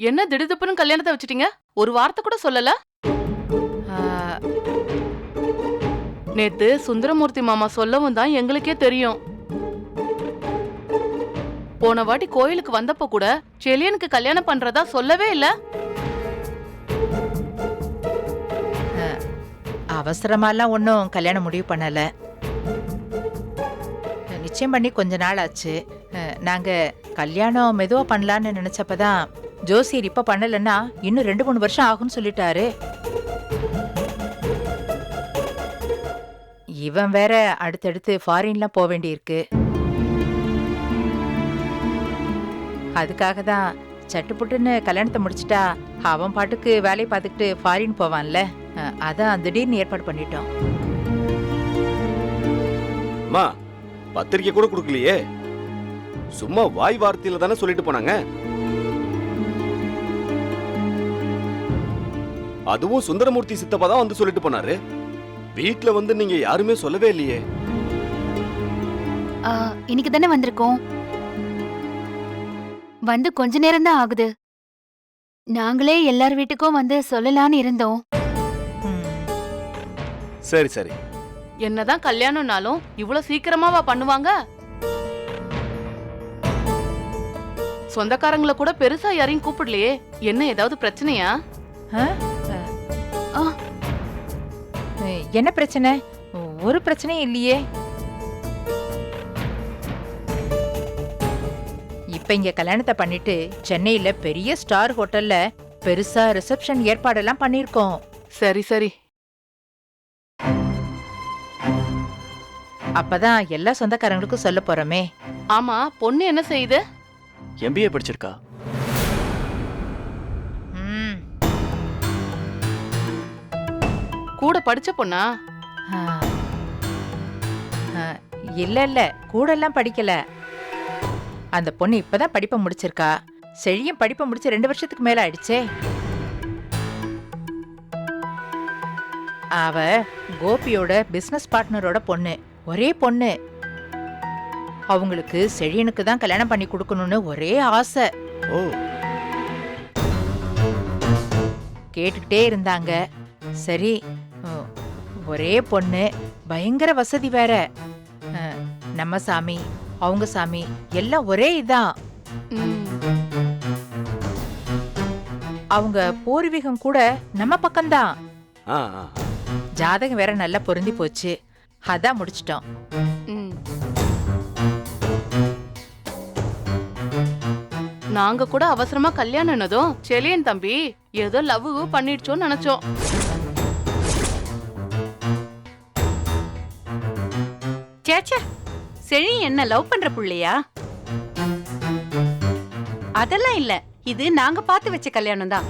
என்ன திடுதிப்புன்னு கல்யாணத்தை வச்சுட்டீங்க? ஒரு வார்த்தை கூட சொல்லல? நேத்து சுந்தரமூர்த்தி மாமா சொல்லவும் தான் எங்களுக்கே தெரியும். போன வாட்டி கோயிலுக்கு வந்தப்ப கூட செலியனுக்கு கல்யாணம் பண்றதா சொல்லவே இல்ல. அவசரமாலாம் ஒன்றும் கல்யாணம் முடிவு பண்ணல. நிச்சயம் பண்ணி கொஞ்ச நாள் ஆச்சு. நாங்க கல்யாணம் மெதுவா பண்ணலான்னு நினைச்சப்பதான் ஜோசியர் இப்ப பண்ணலன்னா இன்னும் 2-3 வருஷம் ஆகும்னு சொல்லிட்டாரு. இவன் வேற அடுத்தடுத்து ஃபாரின்லாம் போக வேண்டியிருக்கு. அதுக்காக தான் சட்டுப்புட்டுன்னு கல்யாணத்தை முடிச்சிட்டா அவன் பாட்டுக்கு வேலையை பார்த்துக்கிட்டு ஃபாரின் போவான்ல, அதான் திடீர்னு ஏற்பாடு பண்ணிட்டோம். அம்மா, பத்திரிக்கை கூட கொடுக்கலையே, சும்மா வாய் வார்த்தையில தானே சொல்லிட்டு போனாங்க. அதுவும் சுந்தரமூர்த்தி சித்தப்பா தான் வந்து சொல்லிட்டு போனாரு. வீட்ல வந்து நீங்க யாருமே சொல்லவே இல்லையே. இன்னைக்கு தானே வந்திருக்கோம். வந்து கொஞ்ச நேரம் தான் ஆகுது. நாங்களே எல்லார் வீட்டுக்கும் வந்து சொல்லலான்னு இருந்தோம். சரி சரி. என்னதான் கல்யாணம்னாலும் இவ்வளவு சீக்கிரமாவா பண்ணுவாங்க? சொந்தக்காரங்களை கூட பெருசா யாரையும் கூப்பிடலையே. என்ன ஏதாவது பிரச்சனையா? என்ன பிரச்சனை? ஒரு பிரச்சனையும் இல்லையே. இப்ப இங்க கல்யாணத்தை பண்ணிட்டு சென்னையில பெரிய ஸ்டார் ஹோட்டல்ல பெருசா ரிசப்ஷன் ஏற்பாடெல்லாம் பண்ணிருக்கோம். சரி சரி. அப்பதான் எல்லா சொந்தக்காரங்களுக்கும் சொல்ல போறோமே. ஆமா, பொண்ணு என்ன செய்யுது? MBA படிச்சிருக்கா. கூட படிச்ச பொண்ணா? இல்ல இல்ல, கூட எல்லாம் படிக்கல. அந்த பொண்ணு இப்பதான் படிப்பை முடிச்சிருக்கா. செழியும் படிப்பை முடிச்சு 2 வருஷத்துக்கு மேல ஆயிடுச்சே. அவ கோபியோட பிசினஸ் பார்ட்னரோட பொண்ணு, ஒரே பொண்ணு. அவங்களுக்கு செழியனுக்கு தான் கல்யாணம் பண்ணி கொடுக்கணும்னு ஒரே ஆசை. கேட்டுக்கிட்டே இருந்தாங்க. சரி, ஒரே பொண்ணு, பயங்கர வசதி வேற. நம்ம சாமி அவங்க சாமி எல்லாம் ஒரே இதான். அவங்க பூர்வீகம் கூட நம்ம பக்கம்தான். ஜாதகம் வேற நல்லா பொருந்தி போச்சு. அதான் முடிச்சிட்டோம். நாங்க கூட அவசரமா கல்யாணம்னதும் செலியன் தம்பி ஏதோ லவ் பண்ணிடுச்சோன்னு நினைச்சோம். சேச்சே, செழி என்ன லவ் பண்ற புள்ளையா? அதெல்லாம் இல்ல, இது நாங்க பார்த்து வச்ச கல்யாணம் தான்.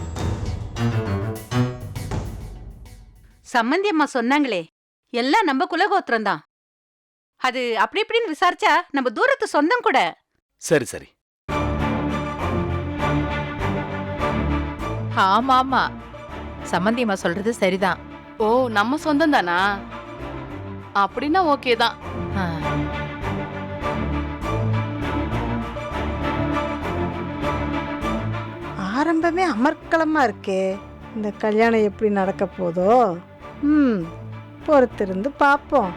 சம்மந்தி அம்மா சொன்னாங்களே, எல்லாம் நம்ம குலகோத்திரம் தான். அது அப்படி இப்படின்னு விசாரிச்சா நம்ம தூரத்து சொந்தம் கூட. சரி சரி. ஆமா ஆமா, சம்மந்தி அம்மா சொல்றது சரிதான். ஓ, நம்ம சொந்தம் தானா? அப்படின்னா ஓகே தான். ஆரம்பமே அமர்க்களமா இருக்கே. இந்த கல்யாணம் எப்படி நடக்க போதோ? பொறுத்திருந்து பார்ப்போம்.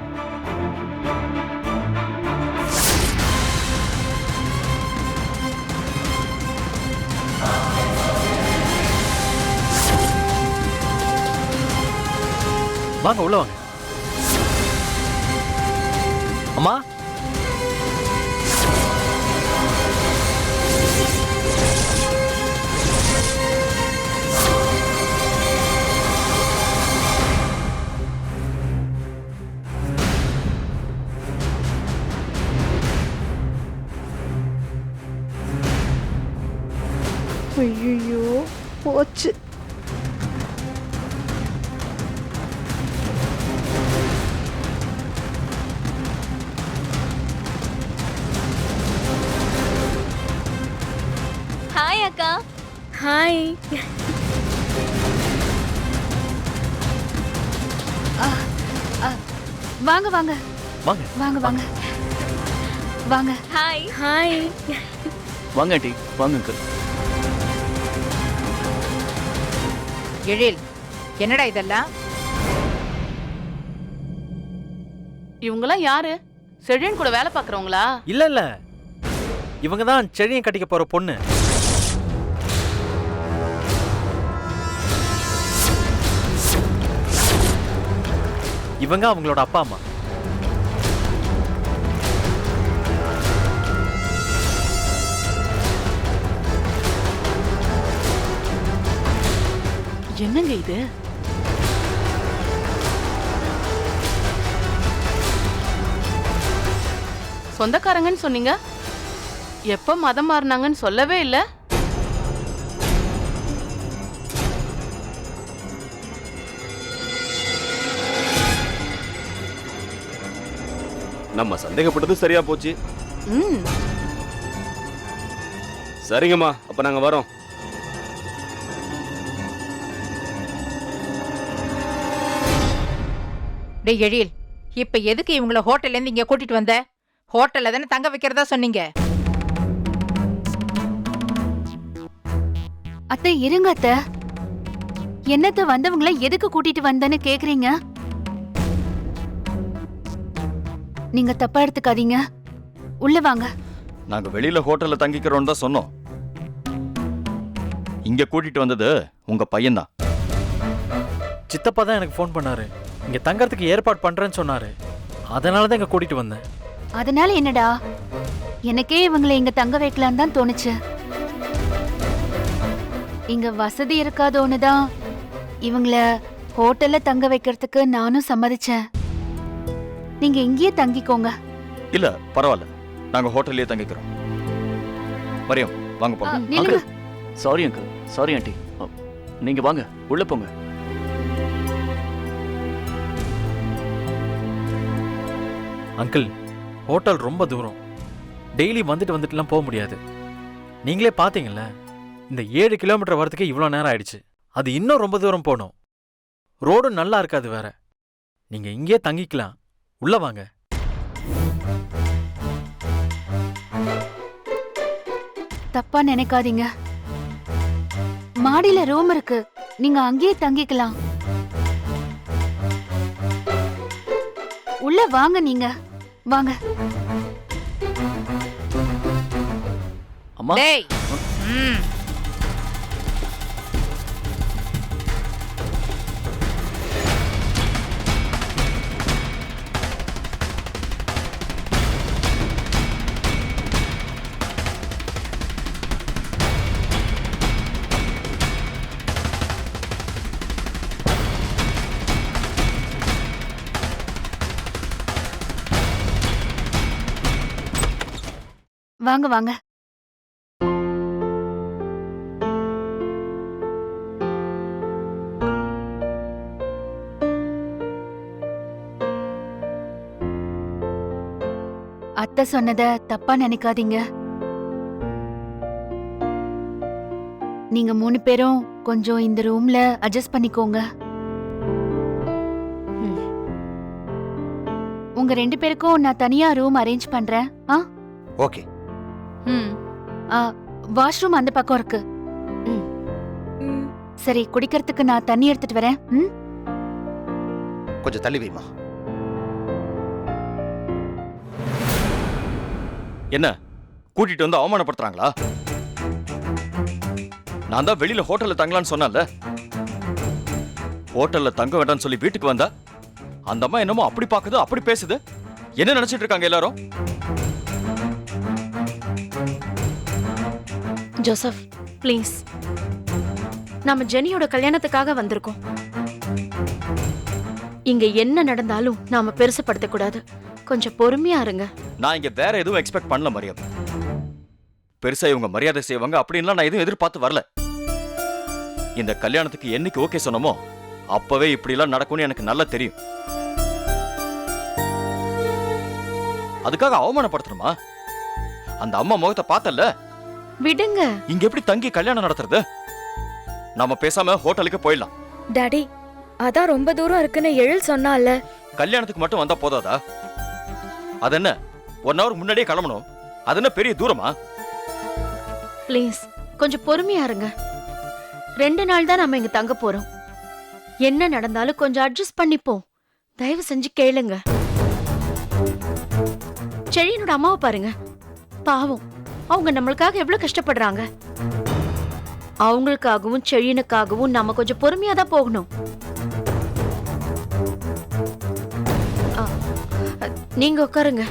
வாங்க உள்ள வாங்க. அம்மா, ஐயோ, போச்சு. ஹாய் அக்கா. ஹாய். வாங்க வாங்க வாங்க வாங்க வாங்க வாங்க. Hi hi. வாங்க ஆண்டி, வாங்க அங்கிள். எழில், என்னடா இதெல்லாம்? இவங்கெல்லாம் யாரு? செழியன் கூட வேலை பாக்குறவங்களா? இல்ல இல்ல, இவங்க தான் செழியன் கட்டிக்க போற பொண்ணு. இவங்க அவங்களோட அப்பா அம்மா. என்னங்க இது? சொந்தக்காரங்கன்னு சொன்னீங்க, எப்ப மதம் மாறினாங்கன்னு சொல்லவே இல்ல. நம்ம சந்தேகப்பட்டது சரியா போச்சு. ம், சரிங்கம்மா, அப்ப நாங்க வரோம். டேய் எழில், இப்ப எதுக்கு இவங்கள ஹோட்டல்ல இருந்து இங்க கூட்டிட்டு வந்த? ஹோட்டல்ல தானே தங்க வைக்கிறதா சொன்னீங்க. அத்தை இருங்க அத்தை. என்னத்த வந்தவங்கள எதுக்கு கூட்டிட்டு வந்தேன்னு கேக்குறீங்க? நீங்க தப்பா எடுத்துக்காதீங்க. உள்ள வாங்க. நாங்க வெளியில ஹோட்டல்ல தங்கிக்கிறோம் தான் சொன்னோம். இங்க கூட்டிட்டு வந்தது உங்க பையன்தான். சித்தப்பா தான் எனக்கு ஃபோன் பண்ணாரு, இங்க தங்கறதுக்கு ஏற்பாடு பண்றேன்னு சொன்னாரு. அதனால தான் இங்க கூட்டிட்டு வந்தேன். அதனால என்னடா? எனக்கே இவங்களை இங்க தங்க வைக்கலான்னு தான் தோணுச்சு. இங்க வசதி இருக்காதோன்னு தான் இவங்கள ஹோட்டல்ல தங்க வைக்கிறதுக்கு நானும் சம்மதிச்சேன். நீங்க இங்கேயே தங்கிக்கோங்க. இல்ல பரவாயில்ல, நாங்க ஹோட்டல்லயே தங்கிக்கிறோம். மரியம் வாங்க போலாம். நில்லுங்க. Sorry uncle, sorry aunty. நீங்க வாங்க, உள்ள போங்க. அங்கிள், ஹோட்டல் ரொம்ப தூரம், டெய்லி வந்துட்டு வந்துட்டுலாம் போக முடியாது. நீங்களே பாத்தீங்கல்ல, இந்த 7 கிலோமீட்டர் வரதுக்கே இவ்வளோ நேரம் ஆயிடுச்சு. அது இன்னும் ரொம்ப தூரம் போகணும். ரோடும் நல்லா இருக்காது வேற. நீங்க இங்கேயே தங்கிக்கலாம். உள்ள வாங்க. தப்பா நினைக்காதீங்க. மாடியில ரூம் இருக்கு, நீங்க அங்கேயே தங்கிக்கலாம். உள்ள வாங்க, நீங்க வாங்க. அம்மா, டேய், வாங்க வாங்க. அத்தை சொன்னத தப்பா நினைக்காதீங்க. நீங்க 3 பேரும் கொஞ்சம் இந்த ரூம்ல அட்ஜஸ்ட் பண்ணிக்கோங்க. உங்க 2 பேருக்கும் நான் தனியா ரூம் அரேஞ்ச் பண்றேன். ஓகே. வாஷ்ரூம் அந்த பக்கம் இருக்கு. சரி, குடிக்கிறதுக்கு நான் தண்ணி எடுத்துட்டு வரேன். கொஞ்சம் தள்ளி வைமா. என்ன கூட்டிட்டு வந்து அவமானப்படுத்துறாங்களா? நான் தான் வெளியில ஹோட்டல்ல தங்கலான்னு சொன்னேன்ல. ஹோட்டல்ல தங்க வேண்டாம்னு சொல்லி வீட்டுக்கு வந்தா அந்த அம்மா என்னமோ அப்படி பாக்குது, அப்படி பேசுது. என்ன நினைச்சிட்டு இருக்காங்க எல்லாரும்? ஜோசப், ப்ளீஸ், நாம ஜெனியோட கல்யாணத்துக்காக வந்திருக்கோம். இங்க என்ன நடந்தாலும் நாம பெருசுப்படுத்த கூடாது. கொஞ்சம் பொறுமையா இருங்க. நான் இங்க வேற எதுவும் எக்ஸ்பெக்ட் பண்ணல மரியம். பெருசா இவங்க மரியாதை செய்வாங்க அப்படின்லாம் நான் எதுவும் எதிர்பார்த்து வரல. இந்த கல்யாணத்துக்கு என்னைக்கு ஓகே சொன்னமோ அப்பவே இப்படி எல்லாம் நடக்கும்னு எனக்கு நல்லா தெரியும். அதுக்காக அவமானப்படுத்தணுமா? அந்த அம்மா முகத்தை பார்த்தல. விடுங்க. இங்க எப்படி தங்கி கல்யாணம் நடத்துறது? நாம பேசாம ஹோட்டலுக்கு போயிடலாம். டாடி, அதான் ரொம்ப தூரம் இருக்குன்னு எழில் சொன்னால. கல்யாணத்துக்கு மட்டும் வந்தா போதாதா? அது என்ன 1 hour முன்னாடியே கிளம்பணும்? அது என்ன பெரிய தூரமா? ப்ளீஸ், கொஞ்சம் பொறுமையா இருங்க. 2 நாள் தான் நம்ம இங்க தங்க போறோம். என்ன நடந்தாலும் கொஞ்சம் அட்ஜஸ்ட் பண்ணிப்போம். தயவு செஞ்சு கேளுங்க. செழியனோட அம்மாவை பாருங்க, பாவம், அவங்க நம்மளுக்காக எவ்வளவு கஷ்டப்படுறாங்க. அவங்களுக்காகவும் செழியனுக்காகவும் நாம கொஞ்சம் பொறுமையா தான் போகணும். ஆ, நீங்க உட்காருங்க.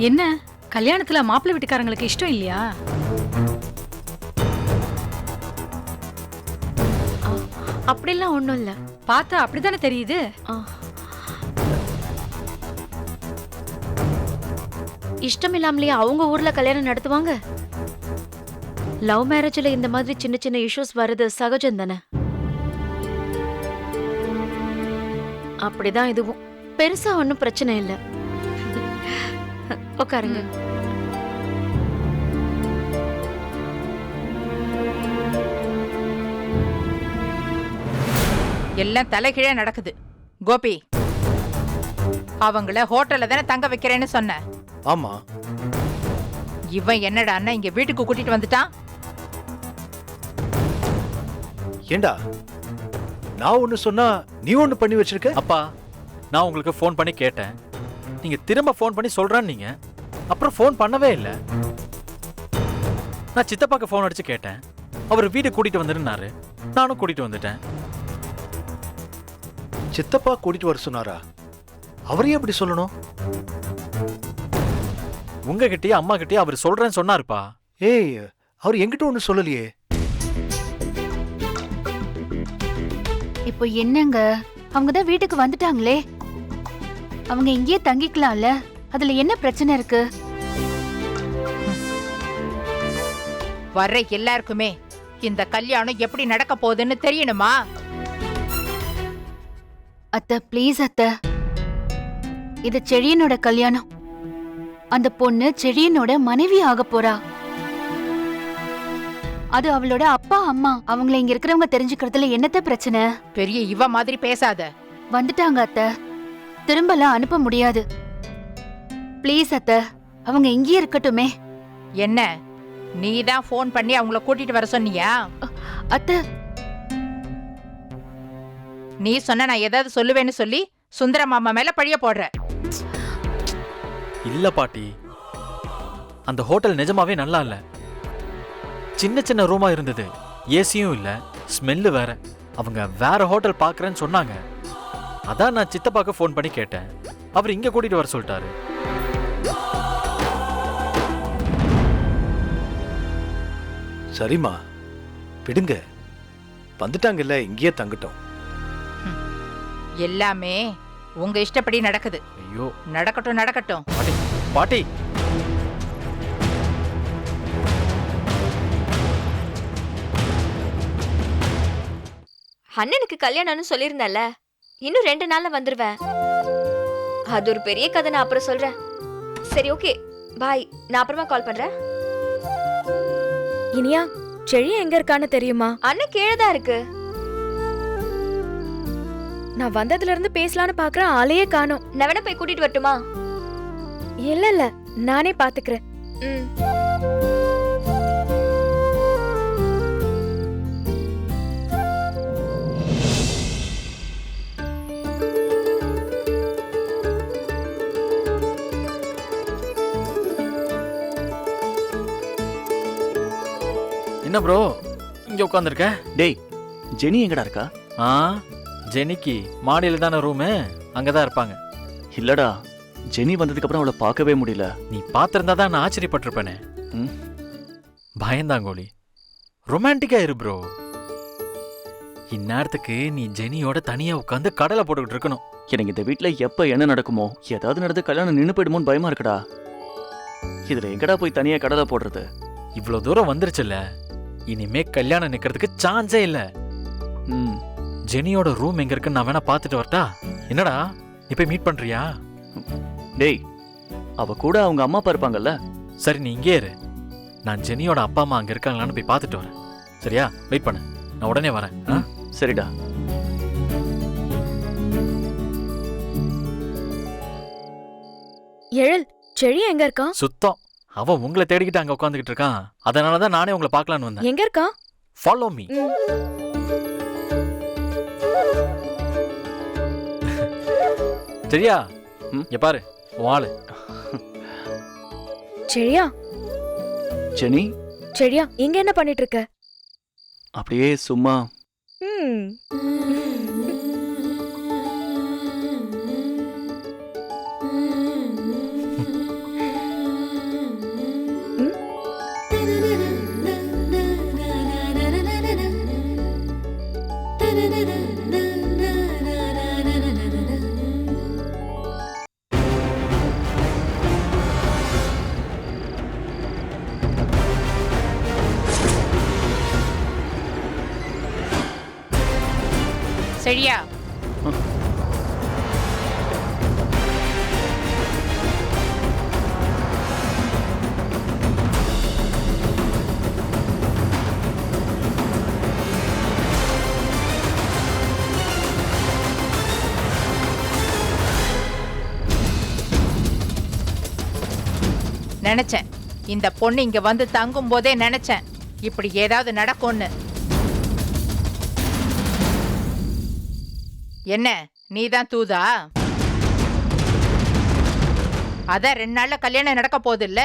என்ன கல்யாணத்துல மாப்பிள்ளை வீட்டுக்காரங்களுக்கு இஷ்டம் இல்லையா? அப்படிலாம் ஒண்ணும் இல்ல. பார்த்தா அப்படித்தானே தெரியுது. இஷ்டம் இல்லாமலேயே அவங்க ஊர்ல கல்யாணம் நடத்துவாங்க. லவ் மேரேஜ்ல இந்த மாதிரி சின்ன சின்ன இஷ்யூஸ் வர்றது சகஜம் தானே. அப்படிதான் இதுவும் பெருசா ஒன்னும் பிரச்சனை இல்ல. உட்காருங்க. எல்லாம் தலைகீழே நடக்குது. கோபி, அவங்கள ஹோட்டல்ல தானே தங்க வைக்கிறேன்னு சொன்ன. ஆமா. இவன் என்னடா அண்ணா இங்க வீட்டுக்கு கூட்டிட்டு வந்துட்டான். ஏண்டா நான் ஒண்ணு சொன்னா நீ ஒண்ணு பண்ணி வச்சிருக்க. அப்பா, நான் உங்களுக்கு ஃபோன் பண்ணி கேட்டேன். நீங்க திரும்ப ஃபோன் பண்ணி சொல்றான்னு நீங்க அப்புறம் ஃபோன் பண்ணவே இல்லை. நான் சித்தப்பாக்கு ஃபோன் அடிச்சு கேட்டேன். அவர் வீடு கூட்டிட்டு வந்துருன்னாரு. நானும் கூட்டிட்டு வந்துட்டேன். சித்தப்பா கூட்டிட்டு வர சொன்னாரா? அவரையும் அப்படி சொல்லணும். உங்ககிட்டயே அம்மா கிட்டயே அவர் சொல்றேன்னு சொன்னாருப்பா. ஏய், அவர் என்கிட்ட ஒண்ணு சொல்லலையே. இப்போ என்னங்க, அவங்க தான் வீட்டுக்கு வந்துட்டாங்களே, அவங்க இங்கேயே தங்கிக்கலாம்ல. அதுல என்ன பிரச்சனை இருக்கு? வர்ற எல்லாருக்குமே இந்த கல்யாணம் எப்படி நடக்க போகுதுன்னு தெரியணுமா? அத்தை ப்ளீஸ் அத்தை, இது செழியனோட கல்யாணம். அந்த பொண்ணு செழியனோட மனைவி ஆக போறா. அது அவளோட அப்பா அம்மா அவங்கள இங்க இருக்கிறவங்க தெரிஞ்சுக்கிறதுல என்னத்த பிரச்சனை? பெரிய இவ மாதிரி பேசாத. வந்துட்டாங்க அத்தை, திரும்பலாம் அனுப்ப முடியாது. ப்ளீஸ் அத்தை, அவங்க இங்கேயே இருக்கட்டுமே. என்ன, நீ தான் ஃபோன் பண்ணி அவங்கள கூட்டிட்டு வர சொன்னியா? அத்தை, நீ சொன்ன நான் ஏதாவது சொல்லுவேன்னு சொல்லி சுந்தர மாமா மேல பழிய போடுற. இல்ல பாட்டி, அந்த ஹோட்டல் நிஜமாவே நல்லா இல்ல. சின்ன சின்ன ரூமா இருந்தது, ஏசியும் இல்ல, ஸ்மெல்லு வேற. அவங்க வேற ஹோட்டல் பாக்குறேன்னு சொன்னாங்க. அதான் நான் சித்தப்பாக்கு ஃபோன் பண்ணி கேட்டேன். அவர் இங்க கூட்டிட்டு வர சொல்லிட்டாரு. சரிம்மா, விடுங்க. வந்துட்டாங்கல்ல, இங்கேயே தங்கட்டும். எல்லாமே உங்க இஷ்டப்படி நடக்குது. ஐயோ, நடக்கட்டும் நடக்கட்டும். பாட்டி பாட்டி, அண்ணனுக்கு கல்யாணம்னு சொல்லியிருந்தேன்ல, இன்னும் 2 நாள்ல வந்துருவேன். அது ஒரு பெரிய கதை, நான் அப்புறம் சொல்றேன். சரி, ஓகே, பாய். நான் அப்புறமா கால் பண்றேன். இனியா, செழிய எங்க இருக்கான்னு தெரியுமா? அண்ணன் கீழே தான் இருக்கு. நான் வந்ததுல இருந்து பேசலான்னு பாக்குறேன், ஆளையே காணோம். நான் வேணா போய் கூட்டிட்டு வரட்டுமா? இல்ல இல்ல, நானே பாத்துக்கிறேன். ம். என்ன ப்ரோ இங்க உட்காந்துருக்க? டேய், ஜெனி எங்கடா இருக்கா? ஜெனிக்கு மாடியில தானே ரூமு, அங்கதான் இருப்பாங்க. இல்லடா, ஜெனி வந்ததுக்கு அப்புறம் அவளை பார்க்கவே முடியல. நீ பாத்திருந்தா தான் நான் ஆச்சரியப்பட்டிருப்பேனே. பயந்தாங்கோலி, ரொமான்டிக்கா இரு ப்ரோ. இந்நேரத்துக்கு நீ ஜெனியோட தனியா உட்காந்து கடலை போட்டுக்கிட்டு இருக்கணும். எனக்கு இந்த வீட்டுல எப்ப என்ன நடக்குமோ, ஏதாவது நடந்து கல்யாணம் நின்னு போயிடுமோன்னு பயமா இருக்குடா. இதுல எங்கடா போய் தனியா கடலை போடுறது? இவ்வளவு தூரம் வந்துருச்சுல்ல, இனிமே கல்யாணம் நிக்கிறதுக்கு சான்ஸே இல்ல. ஜெனியோட ரூம் எங்க இருக்குன்னு நான் வேணா பாத்துட்டு வரட்டா? என்னடா, நீ போய் மீட் பண்றியா? டேய், அவ கூட அவங்க அம்மா அப்பா இருப்பாங்கல்ல. சரி, நீ இங்கே இரு. நான் ஜெனியோட அப்பா அம்மா அங்க இருக்காங்களான்னு போய் பாத்துட்டு வரேன். சரியா? வெயிட் பண்ணு, நான் உடனே வரேன். சரிடா. எழில், செழிய எங்க இருக்கான்? சுத்தம், அவன் உங்களை தேடிக்கிட்டு அங்க உட்காந்துக்கிட்டு இருக்கான். அதனாலதான் நானே உங்களை பார்க்கலான்னு வந்தேன். எங்க இருக்கான்? Follow me. சரியா இங்க பாரு உன் ஆளு. செழியா ஜெனி செழியா இங்க என்ன பண்ணிட்டு இருக்க? அப்படியே சும்மா சரியா? நினைச்சேன் இந்த பொண்ணு இங்க வந்து தங்கும் போதே நினைச்சேன் இப்படி ஏதாவது நடக்கும்னு. என்ன நீதான் தூதா? அதான் 2 நாள்ல கல்யாணம் நடக்க போகுது இல்ல,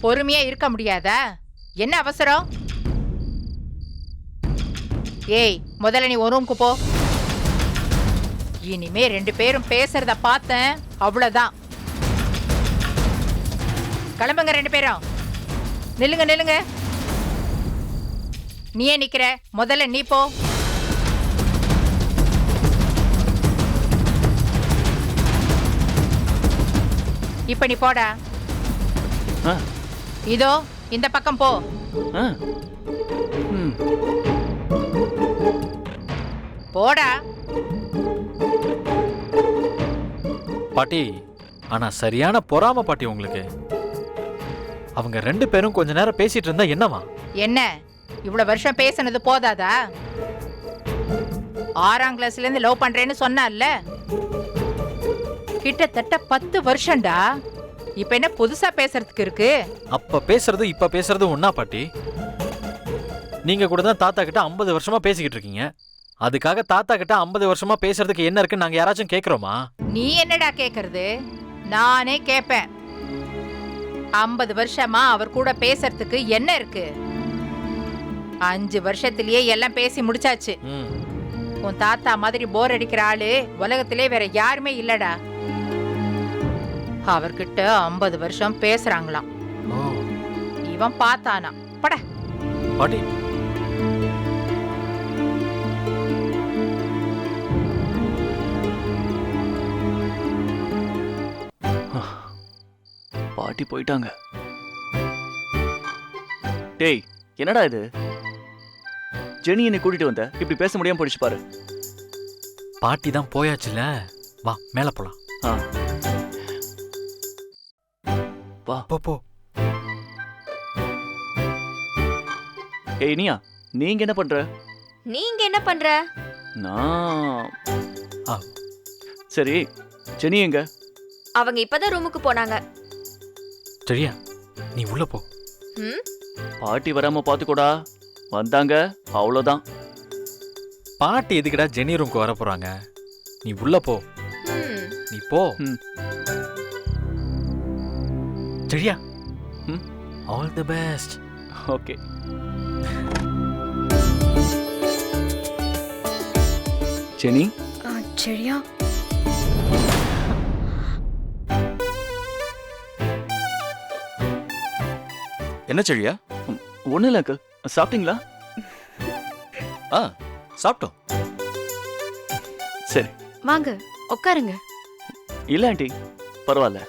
பொறுமையா இருக்க முடியாதா? என்ன அவசரம்? ஏய் முதல்ல நீ ஒரு ரூமுக்கு போ. இனிமே 2 பேரும் பேசுறத பார்த்தேன் அவ்வளவுதான். கிளம்புங்க 2 பேரும். நில்லுங்க நில்லுங்க. நீ ஏன் நிக்கிற? முதல்ல நீ போ. இப்ப நீ போடா. இதோ இந்த பக்கம் போ. போடா. பாட்டி ஆனா சரியான பொறாம பாட்டி உங்களுக்கு. அவங்க 2 பேரும் கொஞ்ச நேரம் பேசிட்டு இருந்தா என்னவா? என்ன இவ்வளவு வருஷம் பேசுனது போதாதா? 6ஆம் கிளாஸ்ல இருந்து லவ் பண்றேன்னு சொன்னால, கிட்டத்தட்ட 10 வருஷம்டா. இப்ப என்ன புதுசா பேசுறதுக்கு இருக்கு? அப்ப பேசுறது இப்ப பேசுறது ஒன்னா பாட்டி? நீங்க கூட தான் தாத்தா கிட்ட 50 வருஷமா பேசிக்கிட்டு இருக்கீங்க. அதுக்காக தாத்தா கிட்ட 50 வருஷமா பேசுறதுக்கு என்ன இருக்குன்னு நாங்க யாராச்சும் கேக்குறோமா? நீ என்னடா கேக்குறது? நானே கேப்பேன். 50 வருஷமா அவர் கூட பேசுறதுக்கு என்ன இருக்கு? 5 வருஷத்திலேயே எல்லாம் பேசி முடிச்சாச்சு. உன் தாத்தா மாதிரி போர் அடிக்கிற ஆளு உலகத்திலே வேற யாருமே இல்லடா. அவர்கிட்ட 50 வருஷம் பேசுறாங்களாம். இவன் பார்த்தானா? பட பாட்டி பாட்டி போயிட்டாங்க. டேய் என்னடா இது? ஜெனி என்னை கூட்டிட்டு வந்த, இப்படி பேச முடியாம போயிடுச்சு பாரு. பாட்டி தான் போயாச்சுல, வா மேல போலாம். வா போ போ. ஏய் இனியா, நீங்க என்ன பண்ற? நீங்க என்ன பண்ற? நான் சரி, ஜெனி எங்க? அவங்க இப்பதான் ரூமுக்கு போனாங்க. சரியா நீ உள்ள போ. பாட்டி வராம பாத்துக்கோடா. வந்தாங்க அவ்வளவுதான். பாட்டி எதுக்குடா ஜெனி ரூமுக்கு வர போறாங்க? நீ உள்ள போ. நீ போ. சரியா? All the best. Okay. Jenny சரியா? என்ன செழியா? ஒண்ணு இல்ல அங்கிள். சாப்பிட்டீங்களா? சாப்பிட்டோம். சரி வாங்க உட்காருங்க. இல்ல ஆண்டி பரவாயில்ல.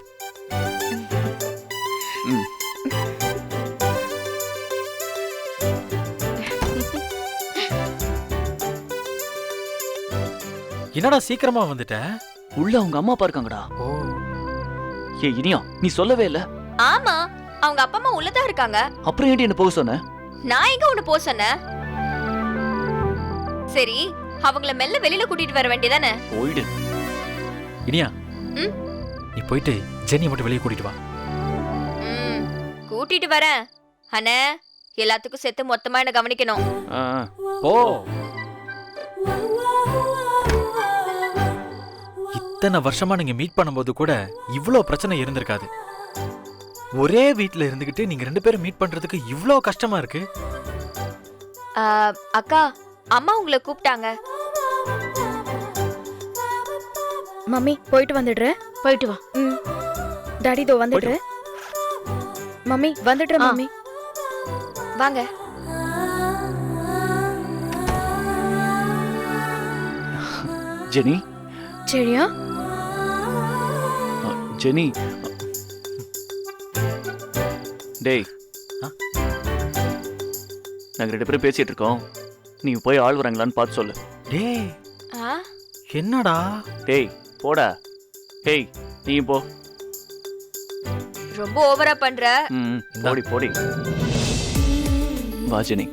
என்னடா சீக்கிரமா வந்துட்ட? உள்ள அவங்க அம்மா அப்பா இருக்காங்கடா. ஏ இனியா, நீ சொல்லவே இல்ல. ஆமா, அவங்க அப்பா அம்மா உள்ளதா இருக்காங்க. அப்புறம் ஏன்டி என்ன போக சொன்ன? நான் எங்க உன்னை போக சொன்னேன்? சரி, அவங்கள மெல்ல வெளியில கூட்டிட்டு வர வேண்டியதானே? போயிடு. இனியா நீ போயிட்டு ஜெனி மட்டும் வெளியே கூட்டிட்டு வா. கூட்டிட்டு வரேன். அண்ணே, எல்லாத்துக்கும் சேர்த்து மொத்தமா என்ன கவனிக்கணும். ஓ இத்தனை வருஷமா நீங்க மீட் பண்ணும்போது கூட இவ்ளோ பிரச்சனை இருந்திருக்காது. ஒரே வீட்ல இருந்துகிட்டு நீங்க 2 பேரும் மீட் பண்றதுக்கு இவ்ளோ கஷ்டமா இருக்கு. அக்கா, அம்மா உங்களை கூப்பிட்டாங்க. மம்மி போயிட்டு வந்துடுறேன். போயிட்டு வா. டாடி இதோ வந்துடுறேன். மம்மி வந்துடுறேன். மம்மி வாங்க. ஜெனி, சரியா? ஜெனி. டேய், நாங்க 2 பேரும் பேசிட்டு இருக்கோம். நீ போய் ஆள் வராங்களான்னு பார்த்து சொல்லு. டேய் ஆ? என்னடா? டேய் போடா. டேய் நீ போ. ரொம்ப ஓவரா பண்ற. போடி போடி. வா ஜெனி.